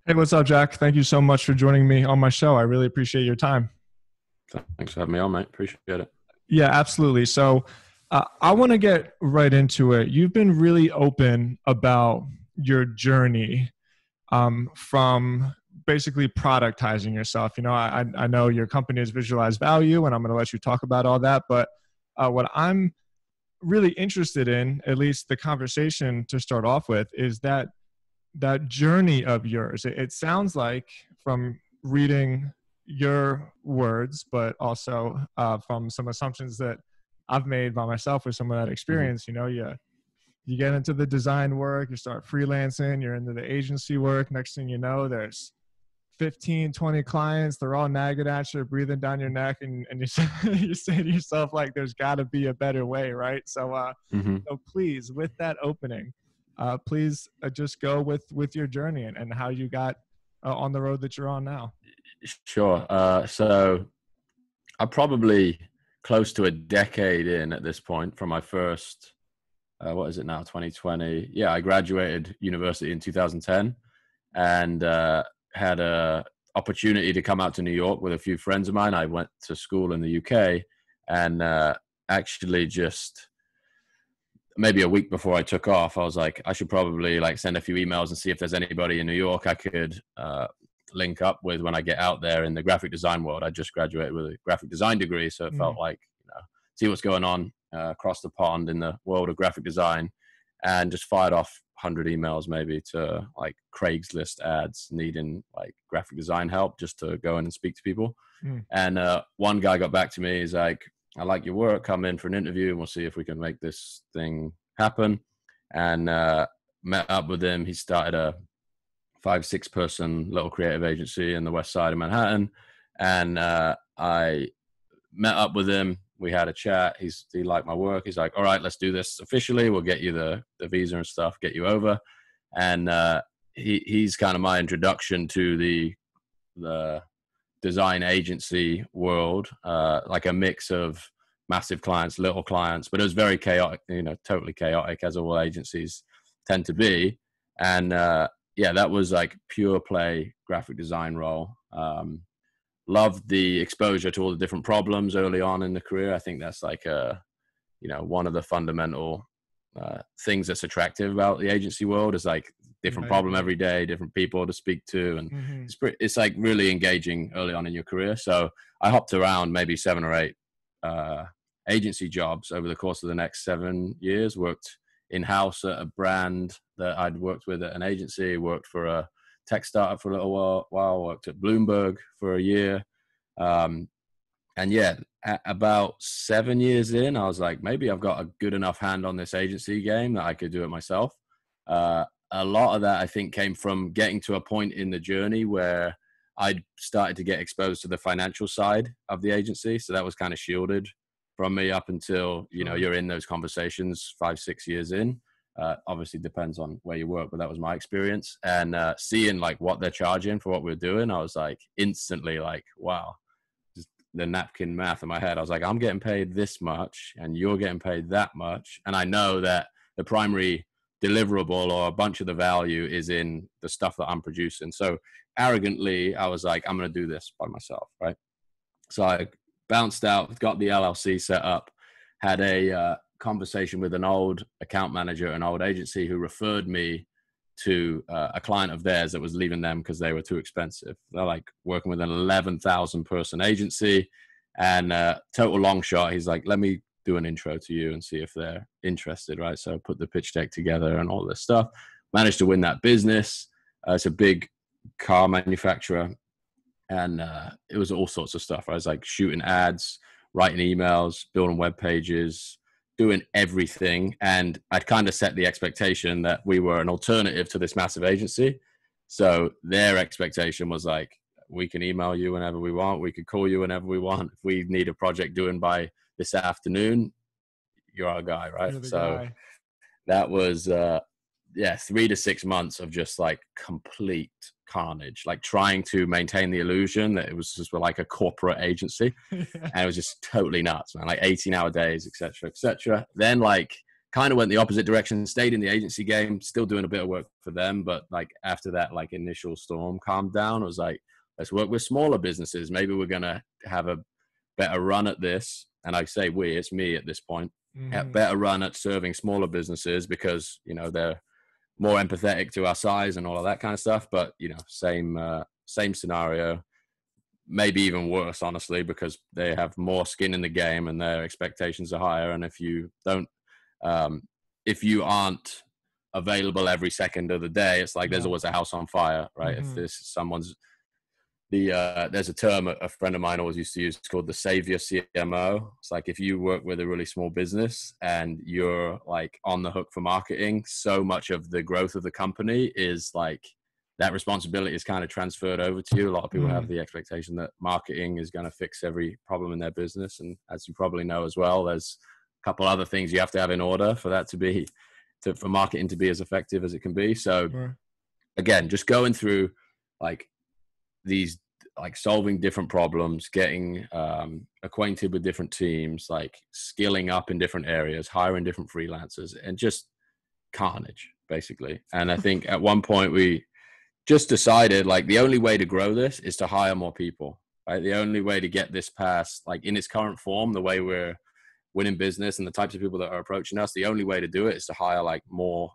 Hey, what's up, Jack? Thank you so much for joining me on my show. I really appreciate your time. Thanks for having me on, mate. Appreciate it. Yeah, absolutely. I want to get right into it. You've been really open about your journey from basically productizing yourself. I know your company has visualized value, and I'm going to let you talk about all that. But what I'm really interested in, at least the conversation to start off with, is that journey of yours. It sounds like from reading your words, but also from some assumptions that I've made by myself with some of that hmm experience. You get into the design work, you start freelancing, you're into the agency work. Next thing you know, there's 15, 20 clients. They're all nagging at you, breathing down your neck, and you say, you say to yourself, like, there's got to be a better way, right? hmm So please, with that opening, please just go with your journey and how you got on the road that you're on now. Sure. So I'm probably close to a decade in at this point from my first, what is it now, 2020? Yeah, I graduated university in 2010 and had a opportunity to come out to New York with a few friends of mine. I went to school in the UK and actually just maybe a week before I took off, I was like, I should probably like send a few emails and see if there's anybody in New York I could link up with when I get out there in the graphic design world. I just graduated with a graphic design degree, so it felt Mm, like see what's going on across the pond in the world of graphic design, and just fired off 100 emails maybe to like Craigslist ads needing like graphic design help just to go in and speak to people. mm. And one guy got back to me. He's like, I like your work. Come in for an interview and we'll see if we can make this thing happen. And met up with him. He started a 5, 6 person little creative agency in the west side of Manhattan. And I met up with him. We had a chat. He liked my work. He's like, all right, let's do this officially. We'll get you the visa and stuff, get you over. And he's kind of my introduction to the design agency world, like a mix of massive clients, little clients, but it was very chaotic, totally chaotic as all agencies tend to be. And yeah, that was like pure play graphic design role. Loved the exposure to all the different problems early on in the career. I think that's like one of the fundamental things that's attractive about the agency world is like different Right, problem right. every day, different people to speak to, and Hmm. it's like really engaging early on in your career. So I hopped around maybe 7 or 8 uh, agency jobs over the course of the next 7 years. Worked in house at a brand that I'd worked with at an agency. Worked for a tech startup for a little while. Worked at Bloomberg for a year. Um, and yeah, about 7 years in, I was like, maybe I've got a good enough hand on this agency game that I could do it myself. A lot of that, I think, came from getting to a point in the journey where I'd started to get exposed to the financial side of the agency. So that was kind of shielded from me up until, Sure. you're in those conversations 5, 6 years in. Obviously depends on where you work, but that was my experience. And seeing like what they're charging for what we're doing, I was like instantly like, wow, the napkin math in my head. I was like, I'm getting paid this much and you're getting paid that much. And I know that the primary deliverable or a bunch of the value is in the stuff that I'm producing. So arrogantly, I was like, I'm going to do this by myself. Right. So I bounced out, got the LLC set up, had a conversation with an old account manager at an old agency who referred me to a client of theirs that was leaving them because they were too expensive. They're like working with an 11,000 person agency, and total long shot. He's like, let me do an intro to you and see if they're interested. Right. So I put the pitch deck together and all this stuff, managed to win that business. It's a big car manufacturer, and it was all sorts of stuff. I was like shooting ads, writing emails, building web pages, doing everything. And I'd kind of set the expectation that we were an alternative to this massive agency. So their expectation was like, we can email you whenever we want. We could call you whenever we want. If we need a project doing by this afternoon, you're our guy, right? You're the So guy. that was yeah, 3 to 6 months of just like complete carnage, like trying to maintain the illusion that it was just like a corporate agency. Yeah. And it was just totally nuts, man. Like 18-hour days, etc., etc. Then like kind of went the opposite direction, stayed in the agency game, still doing a bit of work for them. But like after that, like initial storm calmed down, I was like, let's work with smaller businesses. Maybe we're going to have a better run at this. And I say we, it's me at this point, have better run at serving smaller businesses because, you know, they're more empathetic to our size and all of that kind of stuff. But, you know, same scenario, maybe even worse, honestly, because they have more skin in the game and their expectations are higher. And if you don't, if you aren't available every second of the day, it's like there's always a house on fire, right? If there's there's a term a friend of mine always used to use, it's called the savior CMO. It's like if you work with a really small business and you're like on the hook for marketing, so much of the growth of the company is like that responsibility is kind of transferred over to you. A lot of people have the expectation that marketing is going to fix every problem in their business. And as you probably know as well, there's a couple other things you have to have in order for that to be, for marketing to be as effective as it can be. So again, just going through like these, like solving different problems, getting acquainted with different teams, like skilling up in different areas, hiring different freelancers, and just carnage basically. And I think at one point we just decided like the only way to grow this is to hire more people, right? The only way to get this past, like in its current form, the way we're winning business and the types of people that are approaching us, the only way to do it is to hire like more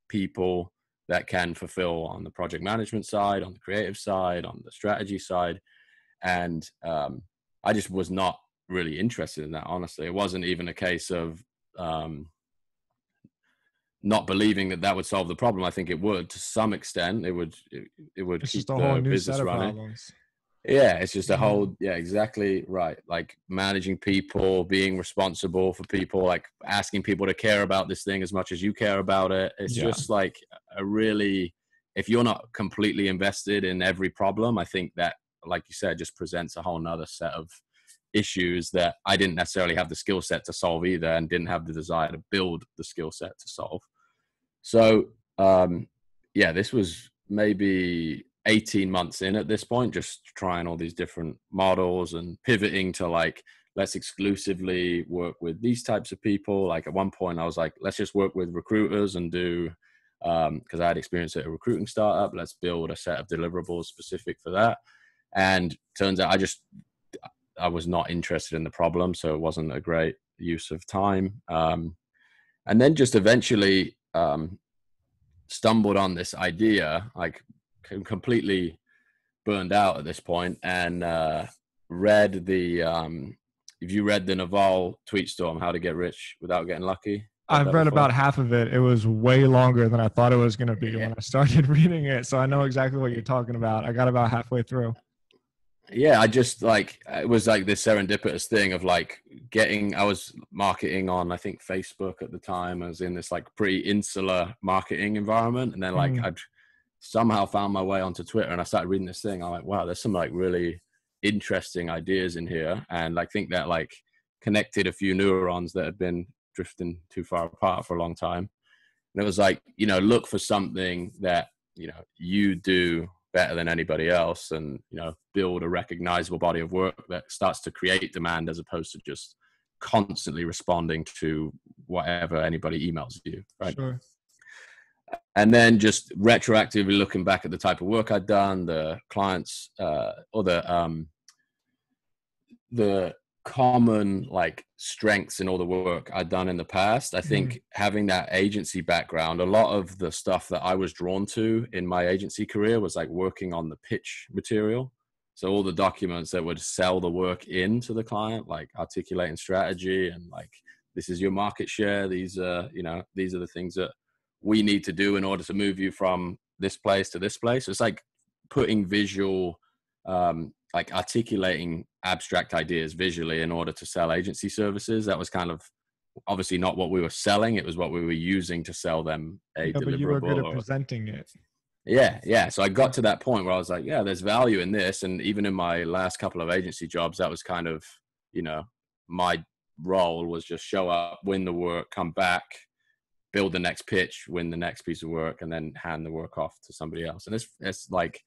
people that can fulfill on the project management side, on the creative side, on the strategy side. And I just was not really interested in that, honestly. It wasn't even a case of not believing that that would solve the problem. I think it would, to some extent. It would It's keep just a whole the new business set of running. problems. Yeah, it's just a whole, yeah, exactly right. Like managing people, being responsible for people, like asking people to care about this thing as much as you care about it. It's just like a really, if you're not completely invested in every problem, I think that, like you said, just presents a whole nother set of issues that I didn't necessarily have the skill set to solve either, and didn't have the desire to build the skill set to solve. So, yeah, this was maybe 18 months in at this point, just trying all these different models and pivoting to like, let's exclusively work with these types of people. Like at one point I was like, let's just work with recruiters and do, because I had experience at a recruiting startup, let's build a set of deliverables specific for that. And turns out I was not interested in the problem. So it wasn't a great use of time. And then just eventually, stumbled on this idea, like completely burned out at this point, and read the if you read the Naval tweet storm, How to Get Rich Without Getting Lucky. I've read about half of it. It was way longer than I thought it was going to be when I started reading it. So I know exactly what you're talking about. I got about halfway through. Yeah, I just like, it was like this serendipitous thing of like I was marketing on, I think, Facebook at the time. I was in this like pretty insular marketing environment. And then like I'd somehow found my way onto Twitter and I started reading this thing. I'm like, wow, there's some like really interesting ideas in here. And I think that like connected a few neurons that had been drifting too far apart for a long time. And it was like, you know, look for something that, you know, you do better than anybody else, and, you know, build a recognizable body of work that starts to create demand, as opposed to just constantly responding to whatever anybody emails you, right? Sure. And then just retroactively looking back at the type of work I'd done, the clients, or the common like strengths in all the work I'd done in the past. I think having that agency background, a lot of the stuff that I was drawn to in my agency career was like working on the pitch material. So all the documents that would sell the work into the client, like articulating strategy and like, this is your market share. These are, you know, these are the things that we need to do in order to move you from this place to this place. So it's like putting visual, like articulating abstract ideas visually in order to sell agency services. That was kind of obviously not what we were selling. It was what we were using to sell them a deliverable. But you were good at presenting it. Yeah. So I got to that point where I was like, yeah, there's value in this. And even in my last couple of agency jobs, that was kind of, you know, my role was just show up, win the work, come back, build the next pitch, win the next piece of work, and then hand the work off to somebody else. And it's like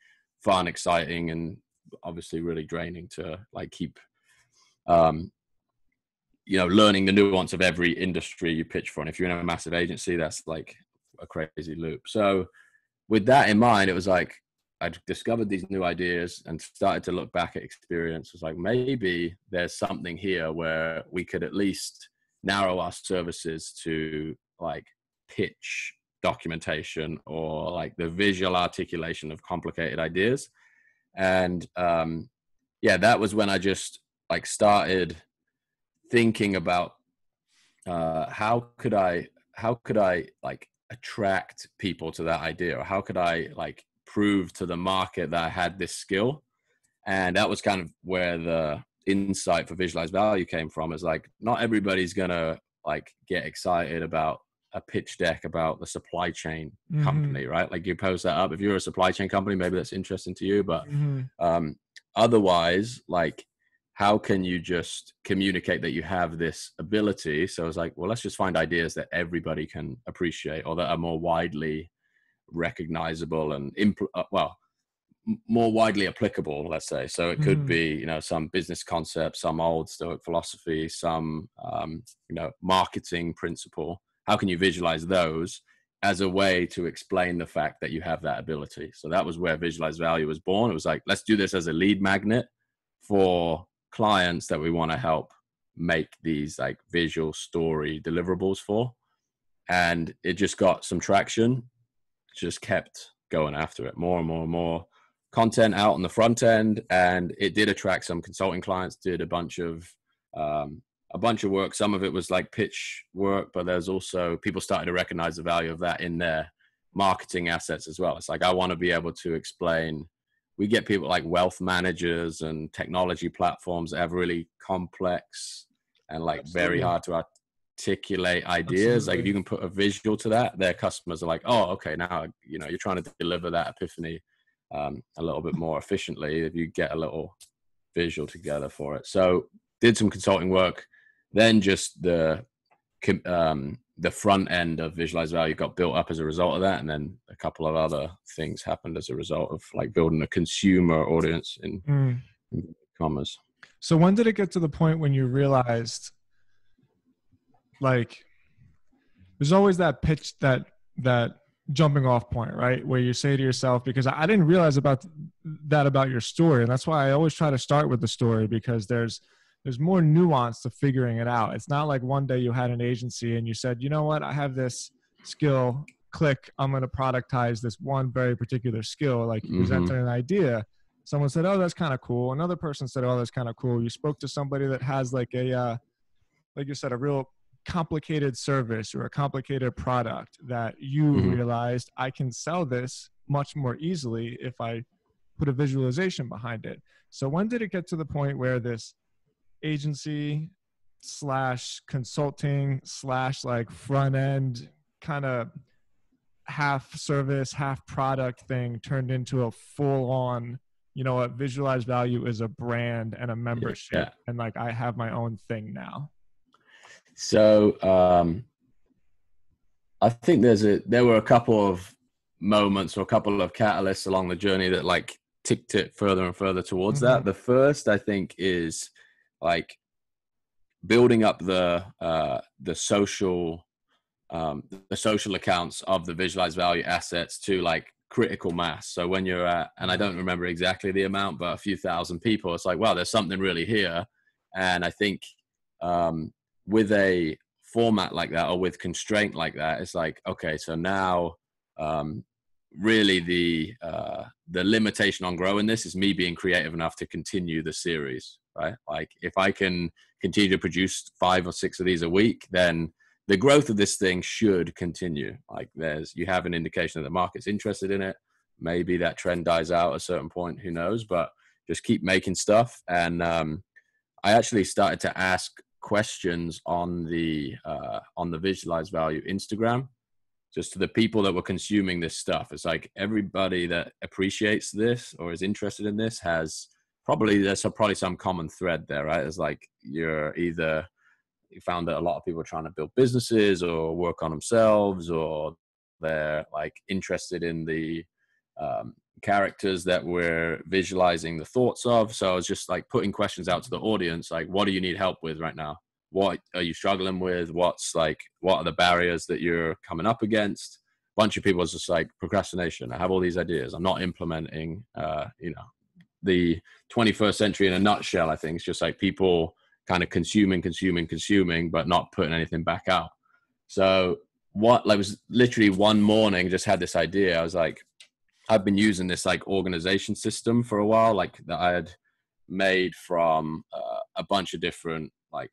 fun, exciting, and obviously really draining to like keep learning the nuance of every industry you pitch for. And if you're in a massive agency, that's like a crazy loop. So with that in mind, it was like I discovered these new ideas and started to look back at experience. It was like, maybe there's something here where we could at least narrow our services to like pitch documentation or like the visual articulation of complicated ideas. And that was when I just like started thinking about how could I like attract people to that idea, or how could I like prove to the market that I had this skill. And that was kind of where the insight for visualized value came from. Is like, not everybody's gonna like get excited about a pitch deck about the supply chain company, right? Like you post that up. If you're a supply chain company, maybe that's interesting to you, but otherwise, like, how can you just communicate that you have this ability? So I was like, well, let's just find ideas that everybody can appreciate, or that are more widely recognizable and more widely applicable, let's say. So it could be, some business concept, some old Stoic philosophy, some, marketing principle. How can you visualize those as a way to explain the fact that you have that ability? So that was where visualized value was born. It was like, let's do this as a lead magnet for clients that we want to help make these like visual story deliverables for. And it just got some traction, just kept going after it, more and more and more content out on the front end. And it did attract some consulting clients, did a bunch of work. Some of it was like pitch work, but there's also people started to recognize the value of that in their marketing assets as well. It's like, I want to be able to explain. We get people like wealth managers and technology platforms that have really complex and like very hard to articulate ideas. Like if you can put a visual to that, their customers are like, oh, okay, now, you're trying to deliver that epiphany a little bit more efficiently if you get a little visual together for it. So did some consulting work, then just the front end of visualized value got built up as a result of that. And then a couple of other things happened as a result of like building a consumer audience in commerce. So when did it get to the point when you realized, like, there's always that pitch, that jumping off point, right? Where you say to yourself, because I didn't realize about your story. And that's why I always try to start with the story, because there's more nuance to figuring it out. It's not like one day you had an agency and you said, you know what, I have this skill, click, I'm going to productize this one very particular skill. Like you presented an idea. Someone said, oh, that's kind of cool. Another person said, oh, that's kind of cool. You spoke to somebody that has like a, like you said, a real complicated service or a complicated product that you realized, I can sell this much more easily if I put a visualization behind it. So when did it get to the point where this agency / consulting / like front end kind of half service, half product thing turned into a full on, what visualized value is a brand and a membership, and like I have my own thing now? So I think there were a couple of moments or a couple of catalysts along the journey that like ticked it further and further towards that. The first, I think, is like building up the social accounts of the visualized value assets to like critical mass. So when you're at, and I don't remember exactly the amount, but a few thousand people, it's like, wow, there's something really here. And I think with a format like that, or with constraint like that, it's like, okay, so now really the limitation on growing this is me being creative enough to continue the series, right? Like if I can continue to produce 5 or 6 of these a week, then the growth of this thing should continue. Like you have an indication that the market's interested in it. Maybe that trend dies out at a certain point, who knows, but just keep making stuff. And I actually started to ask questions on the visualized value Instagram, just to the people that were consuming this stuff. It's like everybody that appreciates this or is interested in this there's probably some common thread there, right? It's like you found that a lot of people are trying to build businesses or work on themselves, or they're like interested in the characters that we're visualizing the thoughts of. So I was just like putting questions out to the audience, like, what do you need help with right now? what are you struggling with? What are the barriers that you're coming up against? A bunch of people was just like procrastination. I have all these ideas. I'm not implementing, the 21st century in a nutshell. I think it's just like people kind of consuming, but not putting anything back out. So was literally one morning, just had this idea. I was like, I've been using this like organization system for a while, like that I had made from a bunch of different like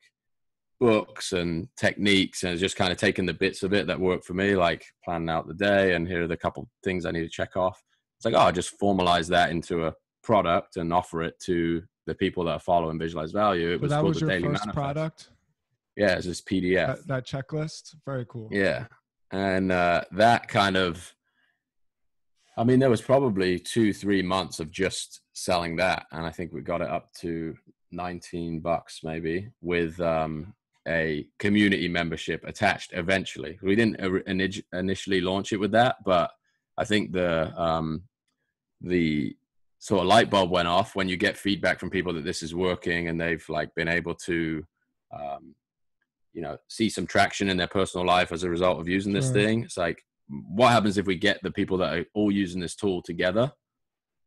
books and techniques, and just kind of taken the bits of it that work for me, like planning out the day, and here are the couple things I need to check off. It's like, I'll just formalize that into a product and offer it to the people that are following Visualize Value. It was that called was the your Daily first Manifest. product? Yeah, it's this PDF. That checklist? Very cool. Yeah. And that kind of, I mean, there was probably 2-3 months of just selling that. And I think we got it up to $19 maybe, with a community membership attached eventually. We didn't initially launch it with that, but I think the sort of light bulb went off when you get feedback from people that this is working, and they've like been able to see some traction in their personal life as a result of using this thing. It's like, what happens if we get the people that are all using this tool together?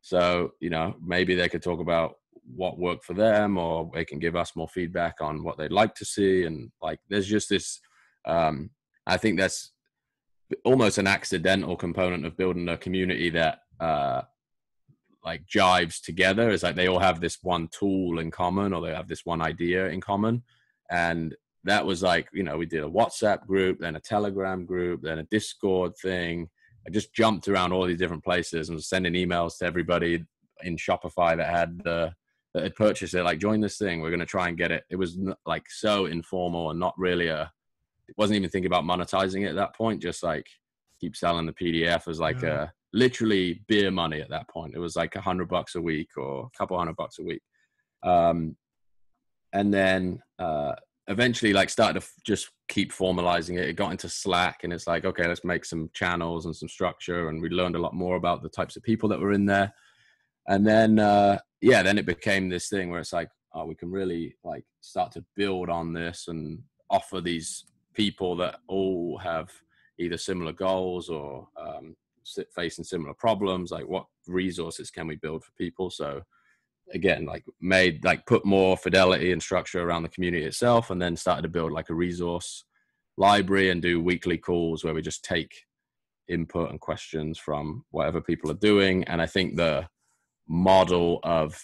So, maybe they could talk about what worked for them, or they can give us more feedback on what they'd like to see. And like, there's just this, I think that's almost an accidental component of building a community that like jives together. Is like they all have this one tool in common, or they have this one idea in common. And that was like, we did a WhatsApp group, then a Telegram group, then a Discord thing. I just jumped around all these different places and was sending emails to everybody in Shopify that had purchased it, like, join this thing, we're going to try and get it. It was like so informal and not really it wasn't even thinking about monetizing it at that point. Just like keep selling the PDF as like a literally beer money at that point. It was like $100 a week or a couple $100 a week. And then eventually like started to just keep formalizing it. It got into Slack, and it's like, okay, let's make some channels and some structure. And we learned a lot more about the types of people that were in there. And then, then it became this thing where it's like, oh, we can really like start to build on this and offer these people that all have either similar goals or facing similar problems. Like, what resources can we build for people? So again, like put more fidelity and structure around the community itself, and then started to build like a resource library and do weekly calls where we just take input and questions from whatever people are doing. And I think the model of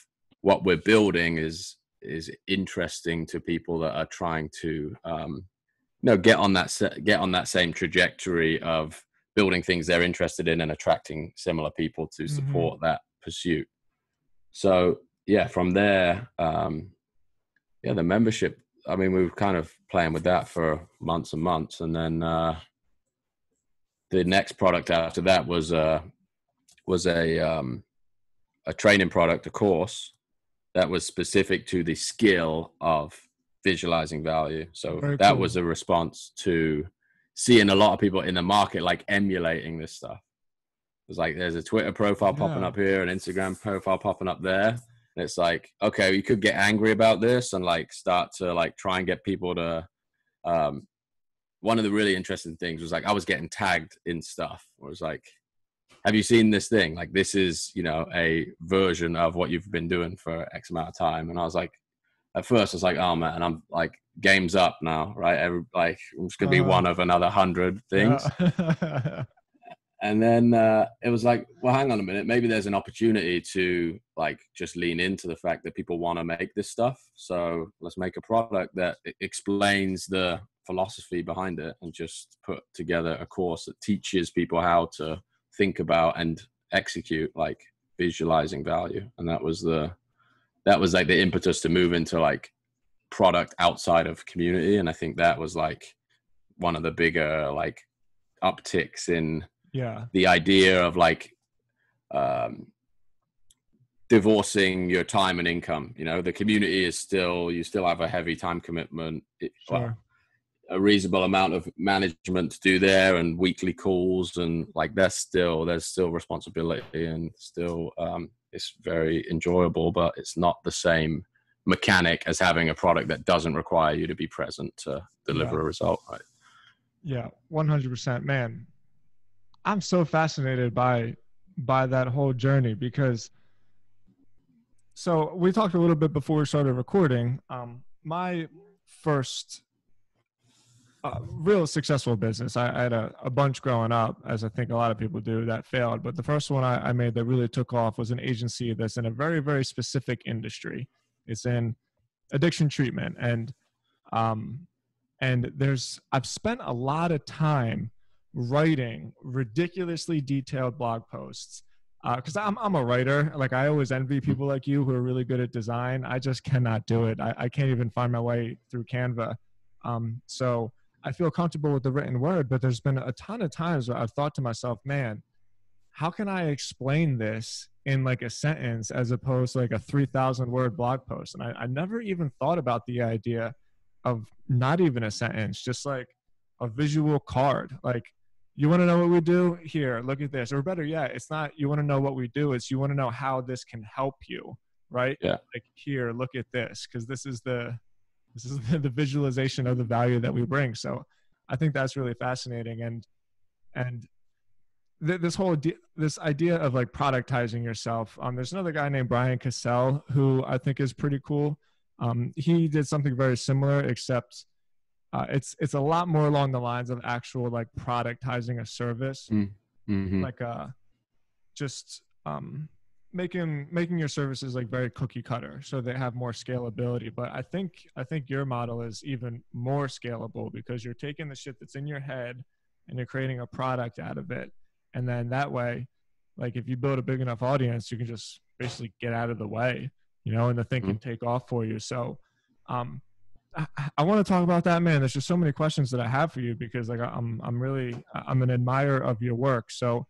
what we're building is interesting to people that are trying to get on that same trajectory of building things they're interested in and attracting similar people to support that pursuit. So from there, the membership, I mean, we were kind of playing with that for months and months. And then the next product after that was a training product, a course that was specific to the skill of visualizing value. So very that cool. was a response to seeing a lot of people in the market like emulating this stuff. It was like, there's a Twitter profile popping up here, an Instagram profile popping up there. And it's like, okay, you could get angry about this and like start to like try and get people to, one of the really interesting things was like, I was getting tagged in stuff. It was like, have you seen this thing? Like, this is, a version of what you've been doing for X amount of time. And I was like, at first I was like, oh man, I'm like, game's up now, right? I'm just gonna be one of another 100 things. Yeah. And then it was like, well, hang on a minute. Maybe there's an opportunity to like just lean into the fact that people want to make this stuff. So let's make a product that explains the philosophy behind it and just put together a course that teaches people how to think about and execute like visualizing value. And that was like the impetus to move into like product outside of community. And I think that was like one of the bigger like upticks in the idea of like divorcing your time and income. The community is you still have a heavy time commitment. Well, a reasonable amount of management to do there, and weekly calls, and like there's still responsibility, and still it's very enjoyable, but it's not the same mechanic as having a product that doesn't require you to be present to Yeah. deliver a result, right? Yeah. 100%. Man, I'm so fascinated by that whole journey because so we talked a little bit before we started recording. My first real successful business. I had a bunch growing up, as I think a lot of people do, that failed. But the first one I made that really took off was an agency that's in a very, very specific industry. It's in addiction treatment, um, and I've spent a lot of time writing ridiculously detailed blog posts because I'm a writer. Like I always envy people like you who are really good at design. I just cannot do it. I can't even find my way through Canva. So I feel comfortable with the written word, but there's been a ton of times where I've thought to myself, man, how can I explain this in like a sentence as opposed to like a 3,000 word blog post? And I never even thought about the idea of not even a sentence, just like a visual card. Like, you want to know what we do? Here, look at this. Or better yet, it's not you want to know what we do, it's you want to know how this can help you, right? Yeah. Like, here, look at this, because this is the visualization of the value that we bring. So I think that's really fascinating. And this idea of like productizing yourself. There's another guy named Brian Cassell who I think is pretty cool. He did something very similar, except it's a lot more along the lines of actual like productizing a service, Mm-hmm. like just making your services like very cookie cutter, so they have more scalability. But I think your model is even more scalable because you're taking the shit that's in your head and you're creating a product out of it. And then that way, like if you build a big enough audience, you can just basically get out of the way, and the thing can take off for you. So I want to talk about that, man. There's just so many questions that I have for you because like I'm an admirer of your work. So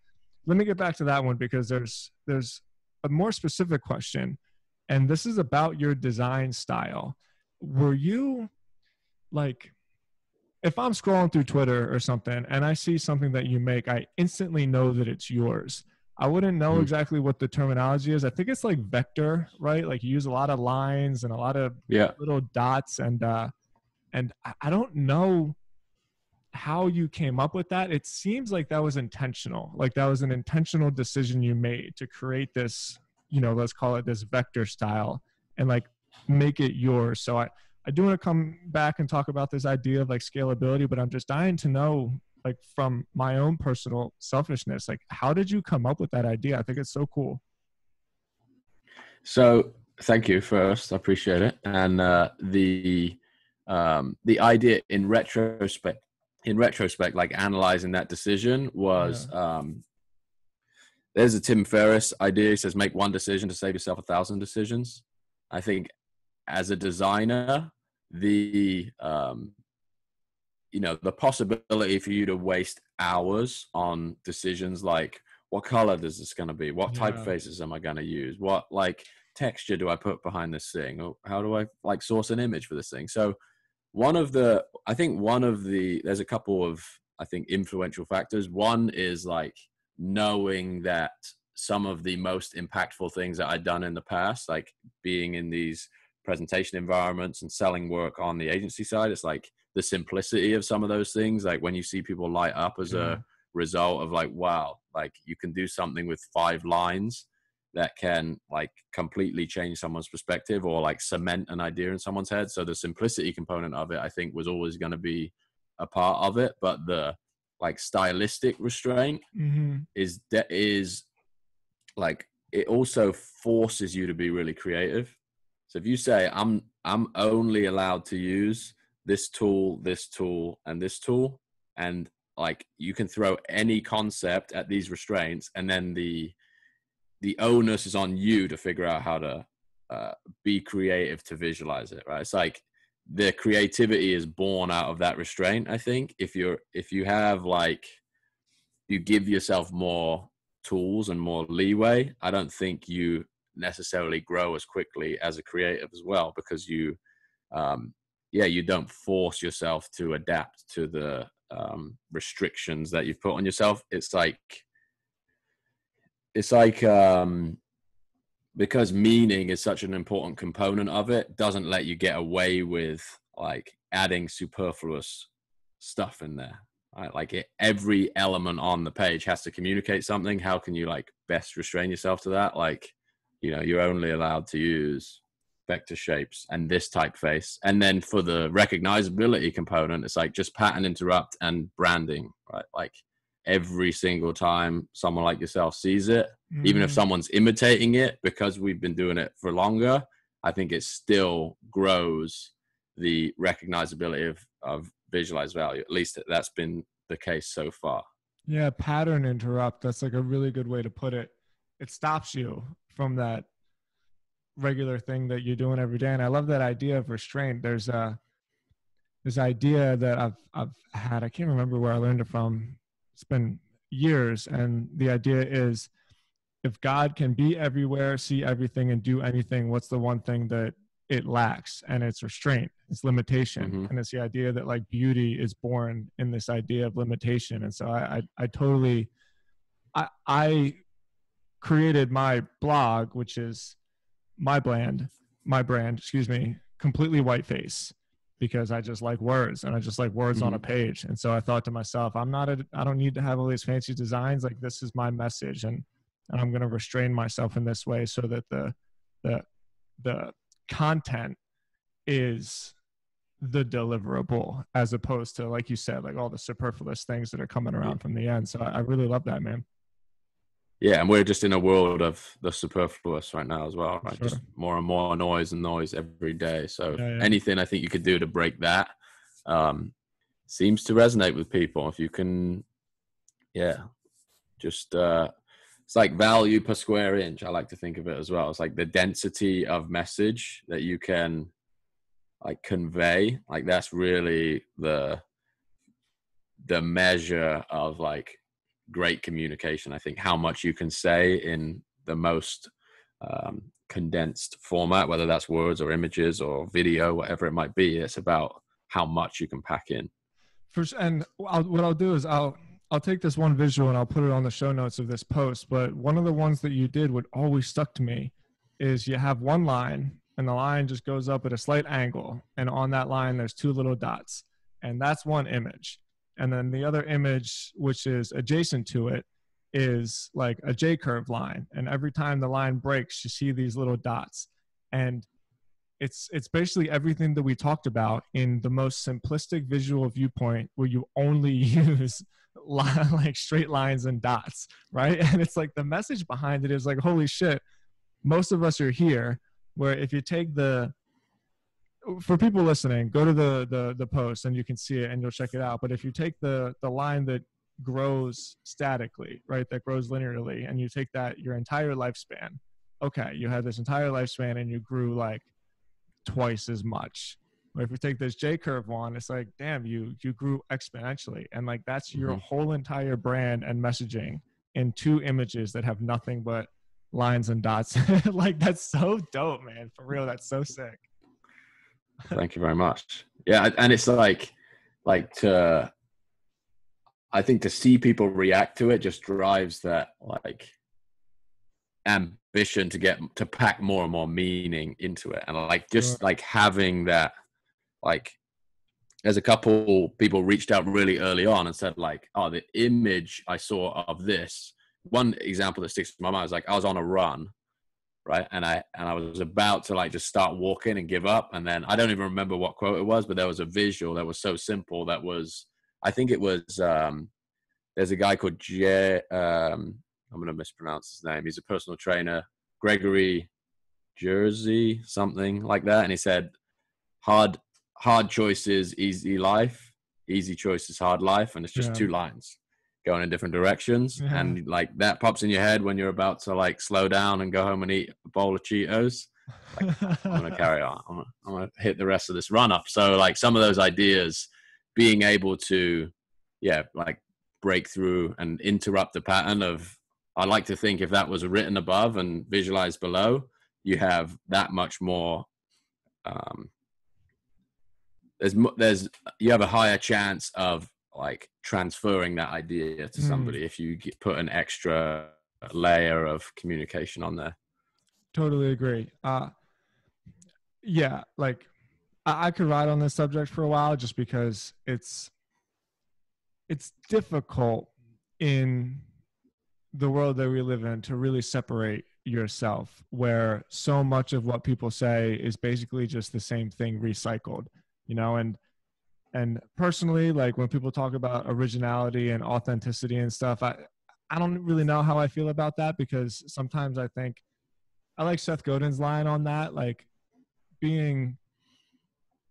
let me get back to that one because there's a more specific question, and this is about your design style. Were you like, if I'm scrolling through Twitter or something and I see something that you make, I instantly know that it's yours. I wouldn't know exactly what the terminology is. I think it's like vector, right? Like you use a lot of lines and a lot of Yeah. little dots, and I don't know how you came up with that. It seems like that was intentional. Like that was an intentional decision you made to create this, let's call it this vector style and like make it yours. So I do want to come back and talk about this idea of like scalability, but I'm just dying to know, like from my own personal selfishness, like how did you come up with that idea? I think it's so cool. So thank you first. I appreciate it. And the idea in retrospect, like analyzing that decision was, Yeah. there's a Tim Ferriss idea. He says, make one decision to save yourself 1,000 decisions. I think as a designer, the the possibility for you to waste hours on decisions like what color is this going to be, what Yeah. typefaces am I going to use, what like texture do I put behind this thing, or how do I like source an image for this thing. So there's a couple of I think influential factors. One is like knowing that some of the most impactful things that I'd done in the past, like being in these presentation environments and selling work on the agency side, it's like the simplicity of some of those things. Like when you see people light up as a result of like, wow, like you can do something with 5 lines that can like completely change someone's perspective or like cement an idea in someone's head. So the simplicity component of it, I think, was always going to be a part of it. But the like stylistic restraint is like, it also forces you to be really creative. So if you say I'm only allowed to use this tool, and this tool, and like you can throw any concept at these restraints, and then the onus is on you to figure out how to be creative to visualize it, right? It's like the creativity is born out of that restraint. I think if you have like, you give yourself more tools and more leeway, I don't think you necessarily grow as quickly as a creative as well, because you don't force yourself to adapt to the restrictions that you've put on yourself. It's like because meaning is such an important component of it, doesn't let you get away with like adding superfluous stuff in there. Right? Like every element on the page has to communicate something. How can you like best restrain yourself to that? Like, you know, you're only allowed to use vector shapes and this typeface. And then for the recognizability component, it's like just pattern interrupt and branding, right? Like every single time someone like yourself sees it, even if someone's imitating it, because we've been doing it for longer, I think it still grows the recognizability of visualized value. At least that's been the case so far. Yeah, pattern interrupt. That's like a really good way to put it. It stops you from that regular thing that you're doing every day. And I love that idea of restraint. There's this idea that I've had, I can't remember where I learned it from. It's been years. And the idea is, if God can be everywhere, see everything, and do anything, what's the one thing that it lacks? And it's restraint, it's limitation. And it's the idea that like beauty is born in this idea of limitation. And so I totally, I created my blog, which is my brand, excuse me, completely whiteface, because I just like words, and I just like words on a page. And so I thought to myself, I don't need to have all these fancy designs. Like, this is my message, and I'm going to restrain myself in this way so that the content is the deliverable, as opposed to, like you said, like all the superfluous things that are coming around from the end. So I really love that, man. Yeah, and we're just in a world of the superfluous right now as well, right? Sure. Just more and more noise every day. So anything I think you could do to break that seems to resonate with people. If you can, just it's like value per square inch. I like to think of it as well. It's like the density of message that you can like convey. Like that's really the measure of like great communication. I think how much you can say in the most condensed format, whether that's words or images or video, whatever it might be. It's about how much you can pack in. And what I'll do is I'll take this one visual and I'll put it on the show notes of this post. But one of the ones that you did, what always stuck to me, is you have one line and the line just goes up at a slight angle, and on that line there's two little dots, and that's one image. And then the other image, which is adjacent to it, is like a J-curve line. And every time the line breaks, you see these little dots. And it's basically everything that we talked about in the most simplistic visual viewpoint, where you only use like straight lines and dots, right? And it's like the message behind it is like, holy shit, most of us are here. Where if you take for people listening, go to the post and you can see it and you'll check it out. But if you take the line that grows statically, right, that grows linearly, and you take that your entire lifespan, okay, you had this entire lifespan and you grew like twice as much. Or if you take this J-curve one, it's like, damn, you grew exponentially. And like that's your whole entire brand and messaging in two images that have nothing but lines and dots. Like that's so dope, man. For real, that's so sick. Thank you very much. Yeah, and it's like I think to see people react to it just drives that like ambition to pack more and more meaning into it. And like just like having that, like there's a couple people reached out really early on and said like, oh, the image I saw of this, one example that sticks to my mind is like I was on a run, right? And I was about to like just start walking and give up. And then I don't even remember what quote it was, but there was a visual that was so simple. That was, I think it was, there's a guy called I'm going to mispronounce his name. He's a personal trainer, Gregory Jersey, something like that. And he said, hard choices, easy life, easy choices, hard life. And it's just two lines going in different directions. And like that pops in your head when you're about to like slow down and go home and eat a bowl of Cheetos. Like, I'm going to carry on. I'm going to hit the rest of this run up. So like some of those ideas, being able to, like break through and interrupt the pattern of, I like to think if that was written above and visualized below, you have that much more, you have a higher chance of like transferring that idea to somebody if you put an extra layer of communication on there. Totally agree. Yeah, like I could ride on this subject for a while just because it's difficult in the world that we live in to really separate yourself, where so much of what people say is basically just the same thing recycled, you know. And personally, like when people talk about originality and authenticity and stuff, I don't really know how I feel about that, because sometimes I think I like Seth Godin's line on that, like being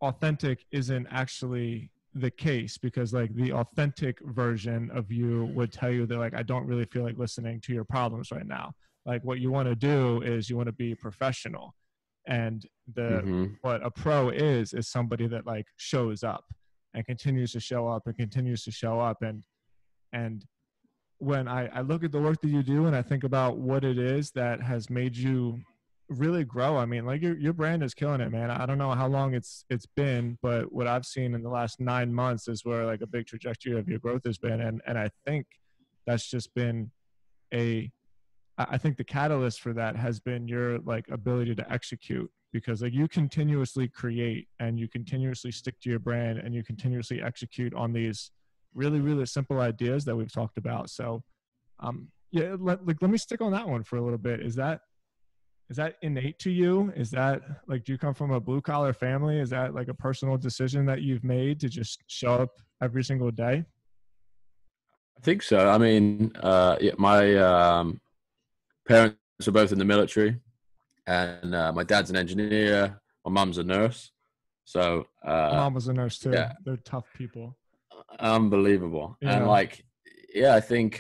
authentic isn't actually the case, because like the authentic version of you would tell you that like I don't really feel like listening to your problems right now. Like what you want to do is you want to be professional, and the Mm-hmm. what a pro is somebody that like shows up and continues to show up and continues to show up. And when I look at the work that you do and I think about what it is that has made you really grow, I mean, like your brand is killing it, man. I don't know how long it's been, but what I've seen in the last 9 months is where like a big trajectory of your growth has been. And I think that's just been a I think the catalyst for that has been your like ability to execute, because like you continuously create and you continuously stick to your brand and you continuously execute on these really, really simple ideas that we've talked about. So yeah, let me stick on that one for a little bit. Is that innate to you? Is that like, do you come from a blue collar family? Is that like a personal decision that you've made to just show up every single day? I think so. I mean, yeah, my parents are both in the military, and my dad's an engineer. My mum's a nurse. So My mom was a nurse too. yeah, They're tough people. unbelievable. And Yeah. like, yeah, I think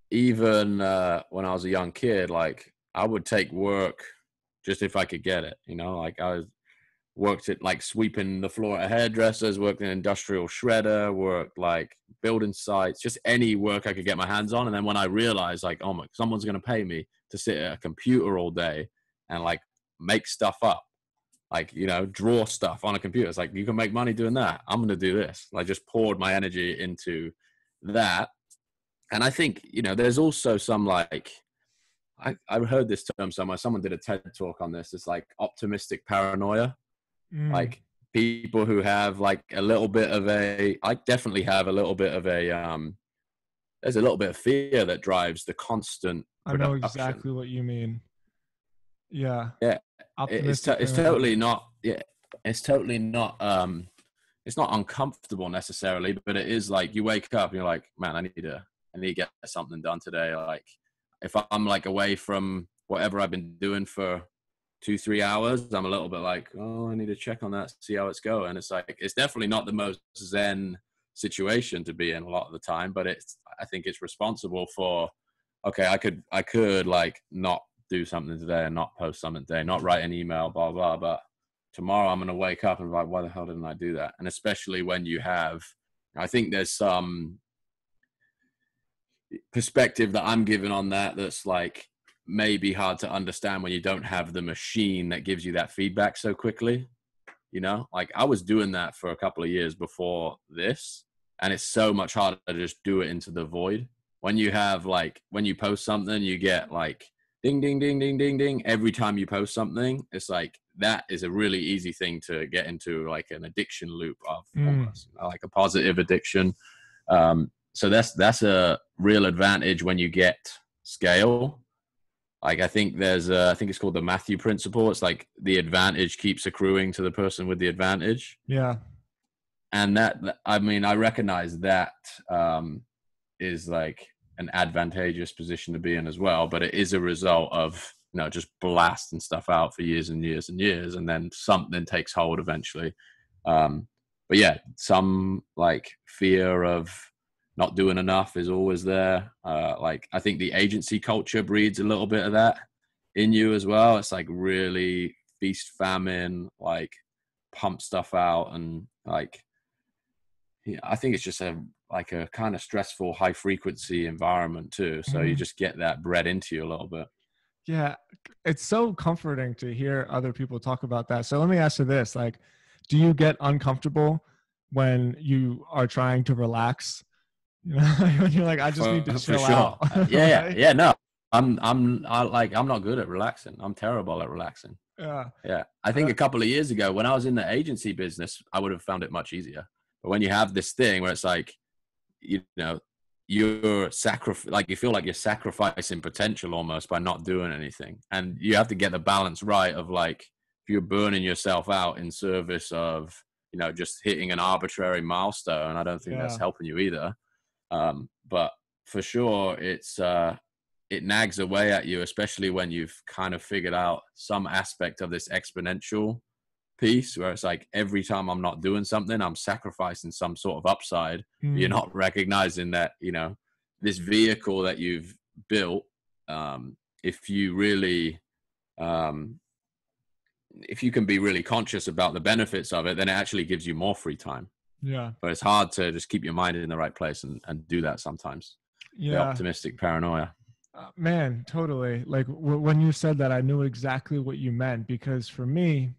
even when I was a young kid, like I would take work just if I could get it. You know, like I was worked at like sweeping the floor at hairdressers, worked in an industrial shredder, worked like building sites, just any work I could get my hands on. And then when I realized like, oh my, someone's going to pay me to sit at a computer all day and like make stuff up, like, you know, draw stuff on a computer. It's like, you can make money doing that. I'm going to do this. I just poured my energy into that. And I think, you know, there's also some like, I heard this term somewhere. Someone did a TED talk on this. It's like optimistic paranoia. Mm. Like people who have like a little bit of I definitely have a little bit of there's a little bit of fear that drives the constant I know production. exactly what you mean. Yeah. Yeah, Optimistic it's paranoia. totally not. Yeah, it's totally not. It's not uncomfortable necessarily, but it is like you wake up and you're like, man, I need to get something done today. Like if I'm like away from whatever I've been doing for 2-3 hours, I'm a little bit like, oh, I need to check on that, see how it's going. It's like, it's definitely not the most zen situation to be in a lot of the time, but I think it's responsible for, okay, I could like not do something today and not post something today, not write an email, blah, blah, but tomorrow I'm going to wake up and be like, why the hell didn't I do that? And especially when you have, I think there's some perspective that I'm giving on that that's like maybe hard to understand when you don't have the machine that gives you that feedback so quickly. You know, like I was doing that for a couple of years before this, and it's so much harder to just do it into the void. When you have like, when you post something, you get like ding, ding, ding, ding, ding, ding. Every time you post something, it's like, that is a really easy thing to get into like an addiction loop of Mm. almost, you know, like a positive addiction. So that's a real advantage when you get scale. Like I think I think it's called the Matthew principle. It's like the advantage keeps accruing to the person with the advantage. Yeah. And I mean, I recognize that is like an advantageous position to be in as well, but it is a result of, you know, just blasting stuff out for years and years and years, and then something takes hold eventually. But yeah, some like fear of not doing enough is always there. Like I think the agency culture breeds a little bit of that in you as well. It's like really feast famine, like pump stuff out, and like, yeah, I think it's just a like a kind of stressful, high frequency environment too. So you Mm. just get that bred into you a little bit. Yeah. It's so comforting to hear other people talk about that. So let me ask you this, like, do you get uncomfortable when you are trying to relax? You know, when you're like, I just need to For chill sure. out, Yeah, yeah, right? yeah. No, I'm not good at relaxing. I'm terrible at relaxing. Yeah. Yeah. I think a couple of years ago when I was in the agency business, I would have found it much easier. But when you have this thing where it's like, you know, like you feel like you're sacrificing potential almost by not doing anything. And you have to get the balance right of like, if you're burning yourself out in service of, just hitting an arbitrary milestone, I don't think that's Yeah. helping you either. But for sure, it nags away at you, especially when you've kind of figured out some aspect of this exponential piece where it's like every time I'm not doing something, I'm sacrificing some sort of upside. You're Mm. not recognizing that, this vehicle that you've built, if you really, if you can be really conscious about the benefits of it, then it actually gives you more free time. Yeah. But it's hard to just keep your mind in the right place and do that sometimes. The Yeah. optimistic paranoia. Man, totally. Like when you said that, I knew exactly what you meant, because for me,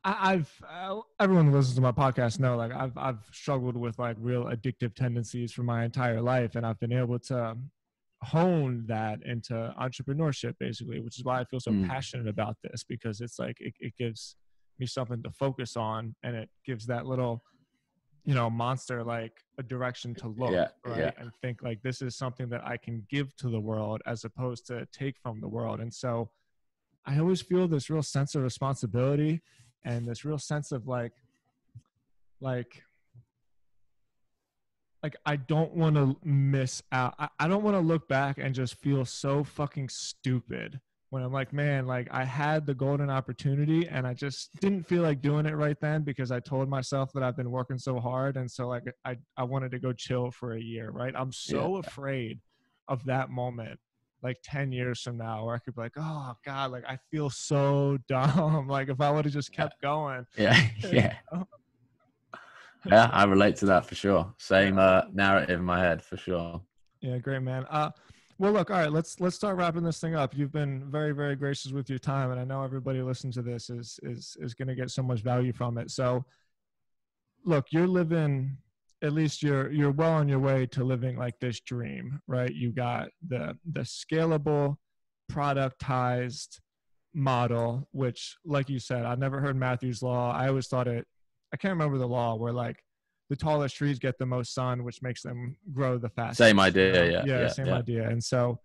everyone who listens to my podcast know, like I've struggled with like real addictive tendencies for my entire life, and I've been able to hone that into entrepreneurship basically, which is why I feel so Mm. passionate about this, because it's like it gives me something to focus on, and it gives that little monster like a direction to look, Yeah, yeah. right, and think like this is something that I can give to the world as opposed to take from the world. And so I always feel this real sense of responsibility and this real sense of like I don't want to miss out. I don't want to look back and just feel so fucking stupid when I'm like, man, like I had the golden opportunity and I just didn't feel like doing it right then, because I told myself that I've been working so hard. And so like I wanted to go chill for a year, right? I'm Yeah. so afraid of that moment, like 10 years from now, where I could be like, oh God, like I feel so dumb. Like if I would have just kept going. Yeah. Yeah. Yeah, I relate to that for sure. Same narrative in my head for sure. Yeah, great, man. Well, look, all right, let's start wrapping this thing up. You've been very, very gracious with your time, and I know everybody listening to this is going to get so much value from it. So, look, you're living, at least you're well on your way to living like this dream, right? You got the scalable, productized model, which, like you said, I've never heard Matthew's law. I always thought I can't remember the law where like the tallest trees get the most sun, which makes them grow the fastest. Same idea. Yeah. Yeah, Yeah. same Yeah. idea. And so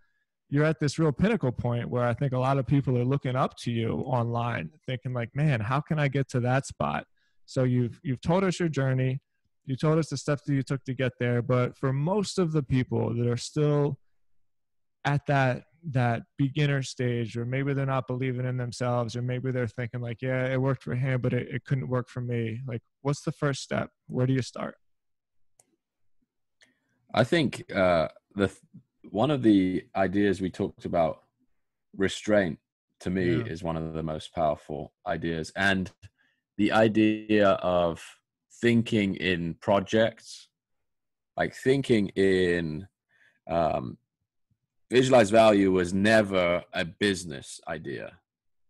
you're at this real pinnacle point where I think a lot of people are looking up to you online, thinking like, man, how can I get to that spot? So you've told us your journey, you told us the steps that you took to get there, but for most of the people that are still at that beginner stage, or maybe they're not believing in themselves, or maybe they're thinking like, yeah, it worked for him, but it couldn't work for me. Like, what's the first step? Where do you start? I think one of the ideas we talked about, restraint, to me Yeah. is one of the most powerful ideas. And the idea of thinking in projects, like thinking in visualized value was never a business idea.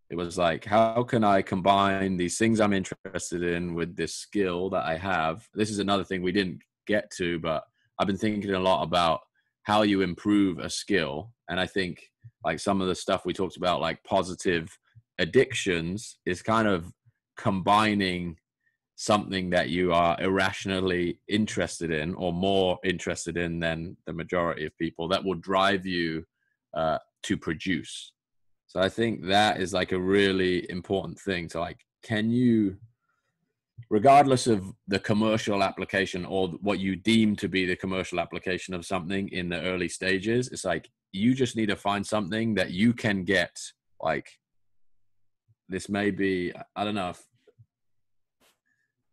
It was like, how can I combine these things I'm interested in with this skill that I have? This is another thing we didn't get to, but I've been thinking a lot about how you improve a skill. And I think like some of the stuff we talked about, like positive addictions, is kind of combining something that you are irrationally interested in, or more interested in than the majority of people, that will drive you to produce. So I think that is like a really important thing to like, can you, regardless of the commercial application or what you deem to be the commercial application of something in the early stages, it's like, you just need to find something that you can get, like, this may be, I don't know if,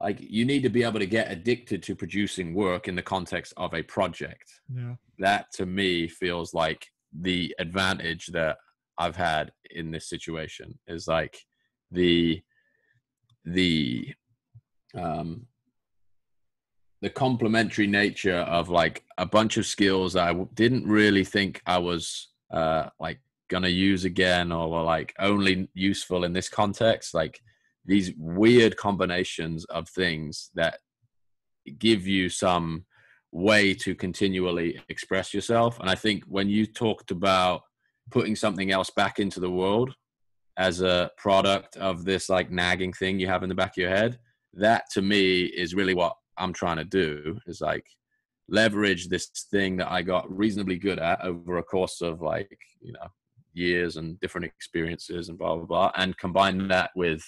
like, you need to be able to get addicted to producing work in the context of a project. Yeah. That to me feels like the advantage that I've had in this situation, is like the complementary nature of like a bunch of skills that I didn't really think I was like gonna use again, or were like only useful in this context. Like these weird combinations of things that give you some way to continually express yourself. And I think when you talked about putting something else back into the world as a product of this like nagging thing you have in the back of your head, that to me is really what I'm trying to do, is like leverage this thing that I got reasonably good at over a course of like, you know, years and different experiences and blah, blah, blah, and combine that with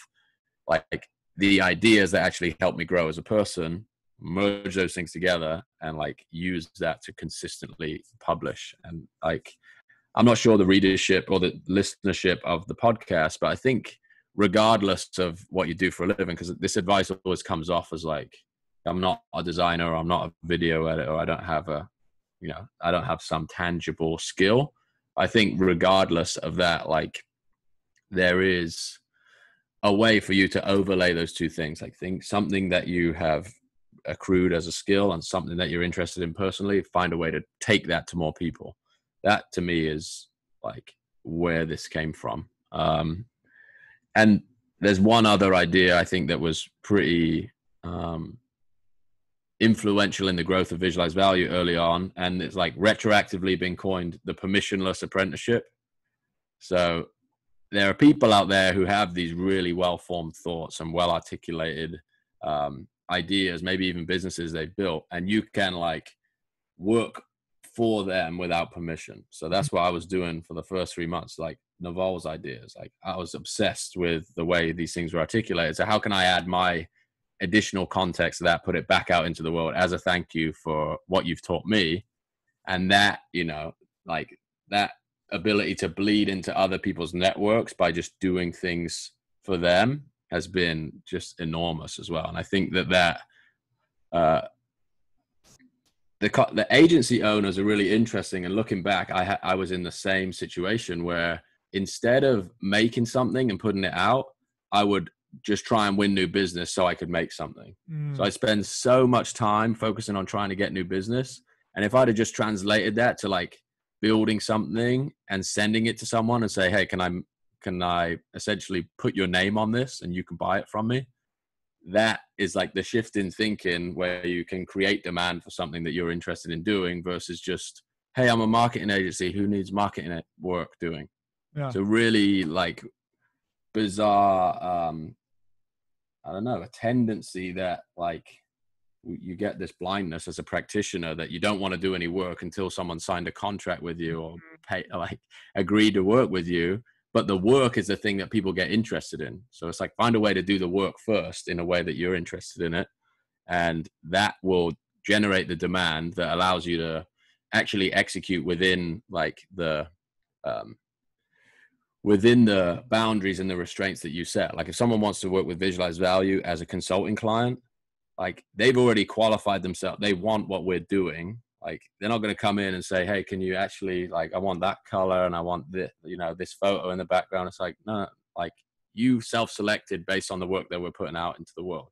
like the ideas that actually help me grow as a person, merge those things together and like use that to consistently publish. And like, I'm not sure the readership or the listenership of the podcast, but I think regardless of what you do for a living, because this advice always comes off as like, I'm not a designer, or I'm not a video editor, or I don't have a, you know, I don't have some tangible skill. I think regardless of that, like there is a way for you to overlay those two things. Like think something that you have accrued as a skill and something that you're interested in personally, find a way to take that to more people. That to me is like where this came from. And there's one other idea I think that was pretty influential in the growth of Visualized Value early on, and it's like retroactively been coined the permissionless apprenticeship. So there are people out there who have these really well-formed thoughts and well-articulated ideas, maybe even businesses they've built, and you can like work for them without permission. So that's what I was doing for the first 3 months, like Naval's ideas. Like I was obsessed with the way these things were articulated. So how can I add my additional context to that, put it back out into the world as a thank you for what you've taught me? And that, you know, like that ability to bleed into other people's networks by just doing things for them has been just enormous as well. And I think that the agency owners are really interesting. And looking back, I was in the same situation where instead of making something and putting it out, I would just try and win new business so I could make something. So I spend so much time focusing on trying to get new business. And if I'd have just translated that to like building something and sending it to someone and say, hey, can I essentially put your name on this and you can buy it from me? That is like the shift in thinking where you can create demand for something that you're interested in doing versus just, hey, I'm a marketing agency. Who needs marketing work doing? Yeah. So really like bizarre, I don't know, a tendency that like you get this blindness as a practitioner that you don't want to do any work until someone signed a contract with you or agreed to work with you. But the work is the thing that people get interested in. So it's like, find a way to do the work first in a way that you're interested in it. And that will generate the demand that allows you to actually execute within like within the boundaries and the restraints that you set. Like if someone wants to work with Visualized Value as a consulting client, like they've already qualified themselves. They want what we're doing. Like they're not going to come in and say, hey, can you actually like, I want that color and I want this, you know, this photo in the background. It's like, no, like you self-selected based on the work that we're putting out into the world.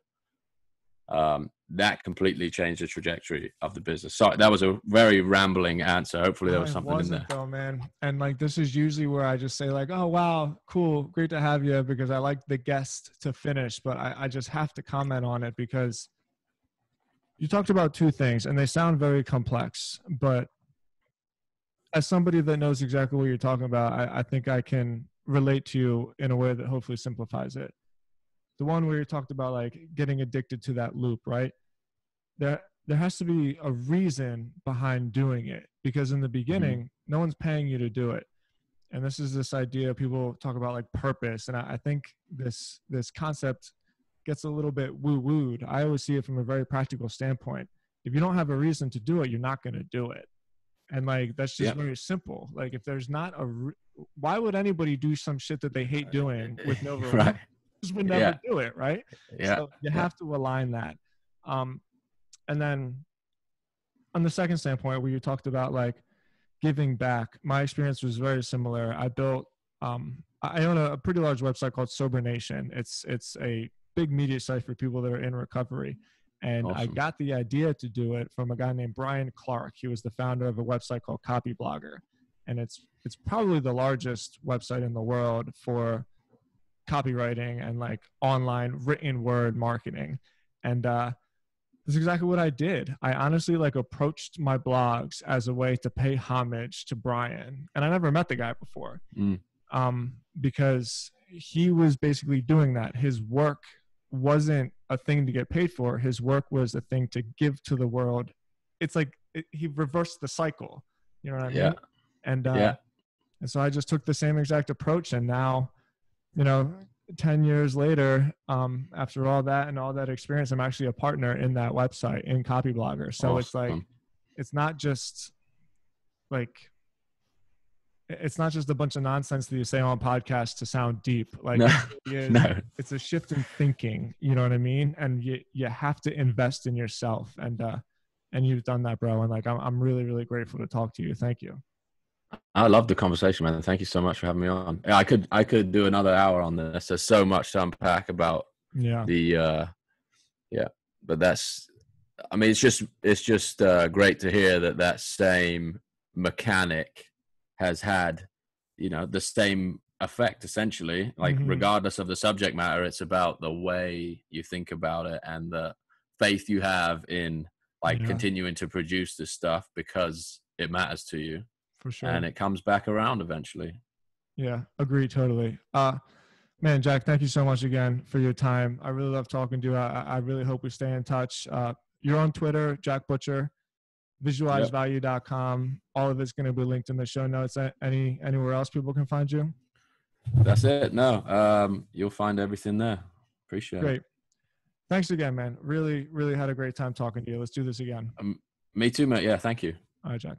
That completely changed the trajectory of the business. Sorry, that was a very rambling answer. Hopefully there was something in there. Though, man. And like, this is usually where I just say like, oh, wow, cool. Great to have you, because I like the guest to finish, but I just have to comment on it because you talked about two things and they sound very complex, but as somebody that knows exactly what you're talking about, I think I can relate to you in a way that hopefully simplifies it. The one where you talked about like getting addicted to that loop, right? There has to be a reason behind doing it, because in the beginning, no one's paying you to do it. And this is this idea people talk about like purpose. And I think this concept gets a little bit woo-wooed. I always see it from a very practical standpoint. If you don't have a reason to do it, you're not going to do it. And like, that's just very simple. Like if there's not why would anybody do some shit that they hate doing with no reason? Right. Just would never do it. Right. Yeah. So you have to align that. And then on the second standpoint where you talked about like giving back, my experience was very similar. I built, I own a pretty large website called Sober Nation. It's a big media site for people that are in recovery. And awesome. I got the idea to do it from a guy named Brian Clark. He was the founder of a website called Copy Blogger. And it's probably the largest website in the world for copywriting and like online written word marketing. And the That's exactly what I did. I honestly like approached my blogs as a way to pay homage to Brian. And I never met the guy before, Mm. because he was basically doing that. His work wasn't a thing to get paid for. His work was a thing to give to the world. It's like he reversed the cycle. You know what I Yeah. mean? And Yeah. and so I just took the same exact approach. And now, 10 years later, after all that and all that experience, I'm actually a partner in that website in Copyblogger. So it's like, Awesome. it's not just like, it's not just a bunch of nonsense that you say on podcasts to sound deep. Like No, it really is, no. it's a shift in thinking, you know what I mean? And you have to invest in yourself. And you've done that, bro. And like, I'm really, really grateful to talk to you. Thank you. I love the conversation, man. Thank you so much for having me on. Yeah, I could do another hour on this. There's so much to unpack about Yeah. Yeah, but I mean, it's just great to hear that same mechanic has had, the same effect essentially. Like regardless of the subject matter, it's about the way you think about it and the faith you have in like continuing to produce this stuff because it matters to you. For sure. And it comes back around eventually. Yeah, agree totally. Man, Jack, thank you so much again for your time. I really love talking to you. I really hope we stay in touch. You're on Twitter, Jack Butcher, visualizevalue.com. All of it's going to be linked in the show notes. Anywhere else people can find you? That's it. No, you'll find everything there. Appreciate it. Great. Thanks again, man. Really, really had a great time talking to you. Let's do this again. Me too, mate. Yeah, thank you. All right, Jack.